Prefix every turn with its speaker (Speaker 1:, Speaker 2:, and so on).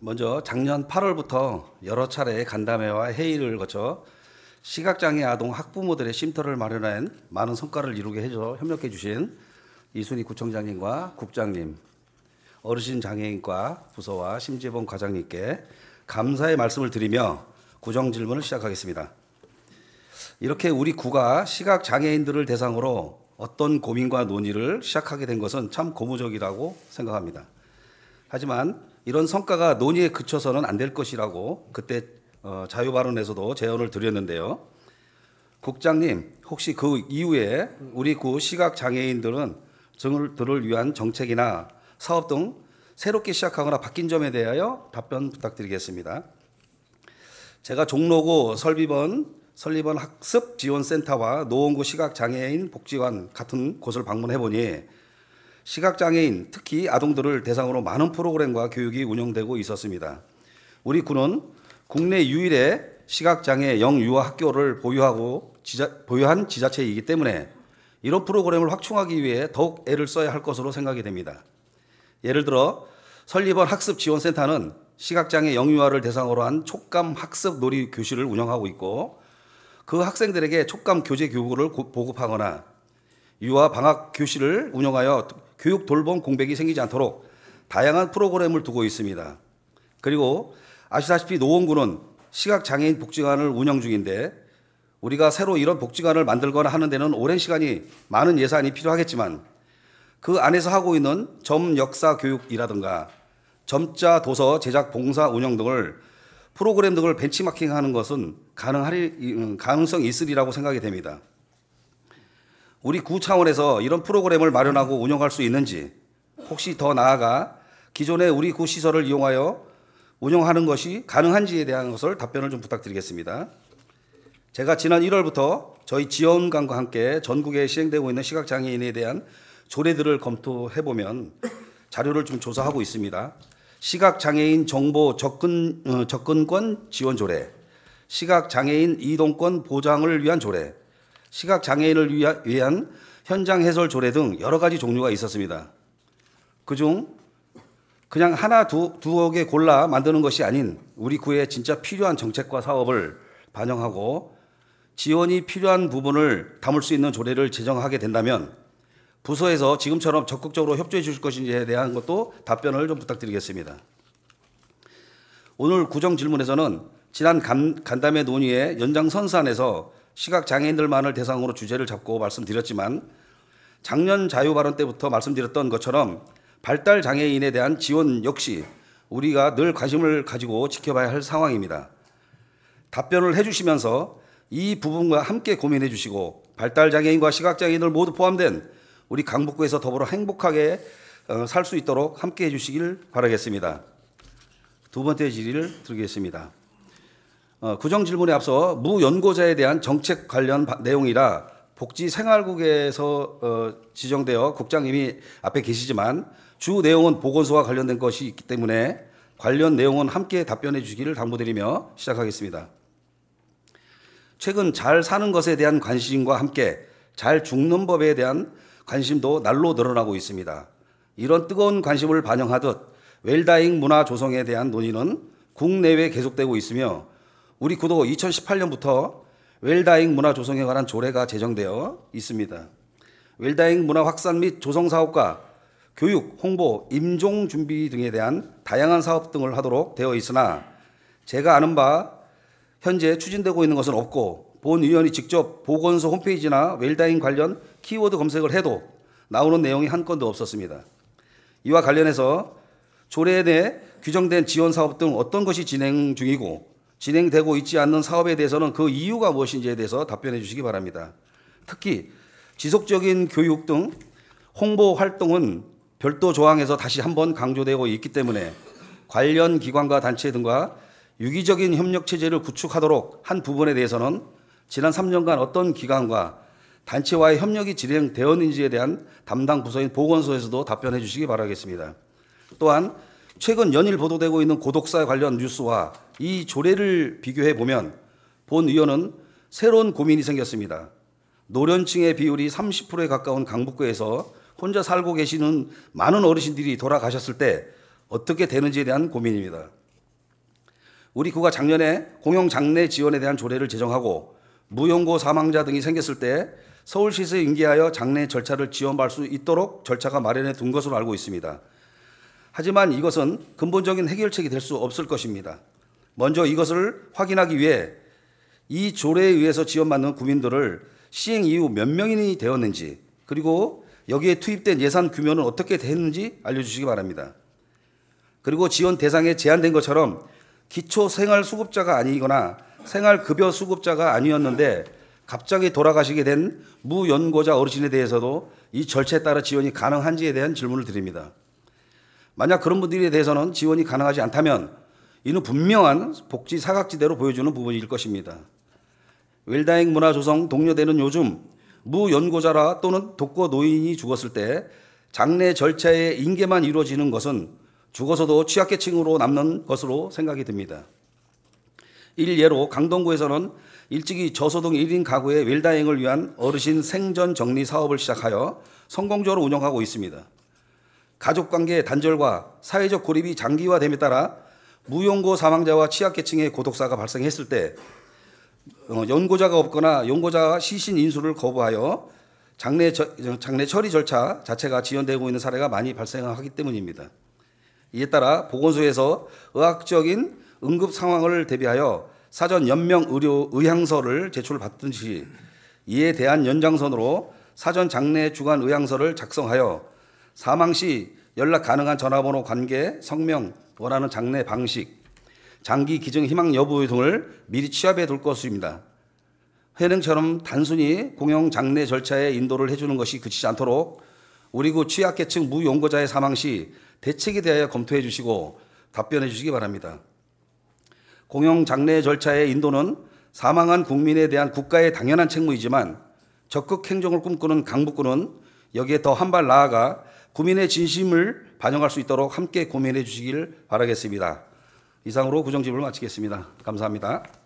Speaker 1: 먼저 작년 8월부터 여러 차례 간담회와 회의를 거쳐 시각장애 아동 학부모들의 쉼터를 마련한 많은 성과를 이루게 해줘 협력해 주신 이순희 구청장님과 국장님, 어르신 장애인과 부서와 심재범 과장님께 감사의 말씀을 드리며 구정 질문을 시작하겠습니다. 이렇게 우리 구가 시각장애인들을 대상으로 어떤 고민과 논의를 시작하게 된 것은 참 고무적이라고 생각합니다. 하지만 이런 성과가 논의에 그쳐서는 안 될 것이라고 그때 자유발언에서도 제언을 드렸는데요. 국장님, 혹시 그 이후에 우리 구 시각장애인들을 위한 정책이나 사업 등 새롭게 시작하거나 바뀐 점에 대하여 답변 부탁드리겠습니다. 제가 종로구 설립원 학습지원센터와 노원구 시각장애인 복지관 같은 곳을 방문해보니 시각장애인, 특히 아동들을 대상으로 많은 프로그램과 교육이 운영되고 있었습니다. 우리 구는 국내 유일의 시각장애 영유아 학교를 보유한 지자체이기 때문에 이런 프로그램을 확충하기 위해 더욱 애를 써야 할 것으로 생각이 됩니다. 예를 들어 설립원 학습지원센터는 시각장애 영유아를 대상으로 한 촉감 학습 놀이 교실을 운영하고 있고 그 학생들에게 촉감 교재 교구를 보급하거나 유아 방학 교실을 운영하여 교육 돌봄 공백이 생기지 않도록 다양한 프로그램을 두고 있습니다. 그리고 아시다시피 노원구는 시각장애인 복지관을 운영 중인데 우리가 새로 이런 복지관을 만들거나 하는 데는 오랜 시간이 많은 예산이 필요하겠지만 그 안에서 하고 있는 점 역사 교육이라든가 점자 도서 제작 봉사 운영 등을 프로그램 등을 벤치마킹하는 것은 가능성이 있으리라고 생각이 됩니다. 우리 구 차원에서 이런 프로그램을 마련하고 운영할 수 있는지, 혹시 더 나아가 기존의 우리 구 시설을 이용하여 운영하는 것이 가능한지에 대한 것을 답변을 좀 부탁드리겠습니다. 제가 지난 1월부터 저희 지원관과 함께 전국에 시행되고 있는 시각장애인에 대한 조례들을 검토해보면 자료를 좀 조사하고 있습니다. 시각장애인 정보 접근권 지원 조례, 시각장애인 이동권 보장을 위한 조례, 시각장애인을 위한 현장 해설 조례 등 여러 가지 종류가 있었습니다. 그중 그냥 하나 두어 개 골라 만드는 것이 아닌 우리 구에 진짜 필요한 정책과 사업을 반영하고 지원이 필요한 부분을 담을 수 있는 조례를 제정하게 된다면 부서에서 지금처럼 적극적으로 협조해 주실 것인지에 대한 것도 답변을 좀 부탁드리겠습니다. 오늘 구정 질문에서는 지난 간담회 논의의 연장선상에서 시각장애인들만을 대상으로 주제를 잡고 말씀드렸지만 작년 자유발언 때부터 말씀드렸던 것처럼 발달장애인에 대한 지원 역시 우리가 늘 관심을 가지고 지켜봐야 할 상황입니다. 답변을 해주시면서 이 부분과 함께 고민해 주시고 발달장애인과 시각장애인을 모두 포함된 우리 강북구에서 더불어 행복하게 살 수 있도록 함께 해주시길 바라겠습니다. 두 번째 질의를 드리겠습니다. 구정 질문에 앞서 무연고자에 대한 정책 관련 내용이라 복지생활국에서 지정되어 국장님이 앞에 계시지만 주 내용은 보건소와 관련된 것이 있기 때문에 관련 내용은 함께 답변해 주시기를 당부드리며 시작하겠습니다. 최근 잘 사는 것에 대한 관심과 함께 잘 죽는 법에 대한 관심도 날로 늘어나고 있습니다. 이런 뜨거운 관심을 반영하듯 웰다잉 문화 조성에 대한 논의는 국내외 계속되고 있으며 우리 구도 2018년부터 웰다잉 문화 조성에 관한 조례가 제정되어 있습니다. 웰다잉 문화 확산 및 조성 사업과 교육, 홍보, 임종 준비 등에 대한 다양한 사업 등을 하도록 되어 있으나 제가 아는 바 현재 추진되고 있는 것은 없고 본 의원이 직접 보건소 홈페이지나 웰다잉 관련 키워드 검색을 해도 나오는 내용이 한 건도 없었습니다. 이와 관련해서 조례 내 규정된 지원 사업 등 어떤 것이 진행 중이고 진행되고 있지 않는 사업에 대해서는 그 이유가 무엇인지에 대해서 답변해 주시기 바랍니다. 특히 지속적인 교육 등 홍보 활동은 별도 조항에서 다시 한번 강조되고 있기 때문에 관련 기관과 단체 등과 유기적인 협력 체제를 구축하도록 한 부분에 대해서는 지난 3년간 어떤 기관과 단체와의 협력이 진행되었는지에 대한 담당 부서인 보건소에서도 답변해 주시기 바라겠습니다. 또한 최근 연일 보도되고 있는 고독사 관련 뉴스와 이 조례를 비교해 보면 본 의원은 새로운 고민이 생겼습니다. 노년층의 비율이 30%에 가까운 강북구에서 혼자 살고 계시는 많은 어르신들이 돌아가셨을 때 어떻게 되는지에 대한 고민입니다. 우리 구가 작년에 공영 장례 지원에 대한 조례를 제정하고 무연고 사망자 등이 생겼을 때 서울시에서 인계하여 장례 절차를 지원받을 수 있도록 절차가 마련해 둔 것으로 알고 있습니다. 하지만 이것은 근본적인 해결책이 될 수 없을 것입니다. 먼저 이것을 확인하기 위해 이 조례에 의해서 지원받는 구민들을 시행 이후 몇 명이 되었는지, 그리고 여기에 투입된 예산 규모는 어떻게 됐는지 알려주시기 바랍니다. 그리고 지원 대상에 제한된 것처럼 기초 생활수급자가 아니거나 생활급여 수급자가 아니었는데 갑자기 돌아가시게 된 무연고자 어르신에 대해서도 이 절차에 따라 지원이 가능한지에 대한 질문을 드립니다. 만약 그런 분들에 대해서는 지원이 가능하지 않다면 이는 분명한 복지 사각지대로 보여주는 부분일 것입니다. 웰다잉 문화 조성 독려되는 요즘 무연고자라 또는 독거 노인이 죽었을 때 장례 절차의 인계만 이루어지는 것은 죽어서도 취약계층으로 남는 것으로 생각이 듭니다. 일예로 강동구에서는 일찍이 저소득 1인 가구의 웰다잉을 위한 어르신 생전 정리 사업을 시작하여 성공적으로 운영하고 있습니다. 가족관계 단절과 사회적 고립이 장기화됨에 따라 무연고 사망자와 취약계층의 고독사가 발생했을 때 연고자가 없거나 연고자가 시신 인수를 거부하여 장례 처리 절차 자체가 지연되고 있는 사례가 많이 발생하기 때문입니다. 이에 따라 보건소에서 의학적인 응급 상황을 대비하여 사전 연명 의향서를 제출받든지 이에 대한 연장선으로 사전 장례 주간 의향서를 작성하여 사망 시 연락 가능한 전화번호 관계, 성명, 원하는 장례 방식, 장기 기증 희망 여부 등을 미리 취합해 둘 것입니다. 현행처럼 단순히 공영 장례 절차에 인도를 해주는 것이 그치지 않도록 우리 구 취약계층 무연고자의 사망 시 대책에 대하여 검토해 주시고 답변해 주시기 바랍니다. 공영 장례 절차의 인도는 사망한 국민에 대한 국가의 당연한 책무이지만 적극 행정을 꿈꾸는 강북구는 여기에 더 한 발 나아가 구민의 진심을 반영할 수 있도록 함께 고민해 주시길 바라겠습니다. 이상으로 구정집을 마치겠습니다. 감사합니다.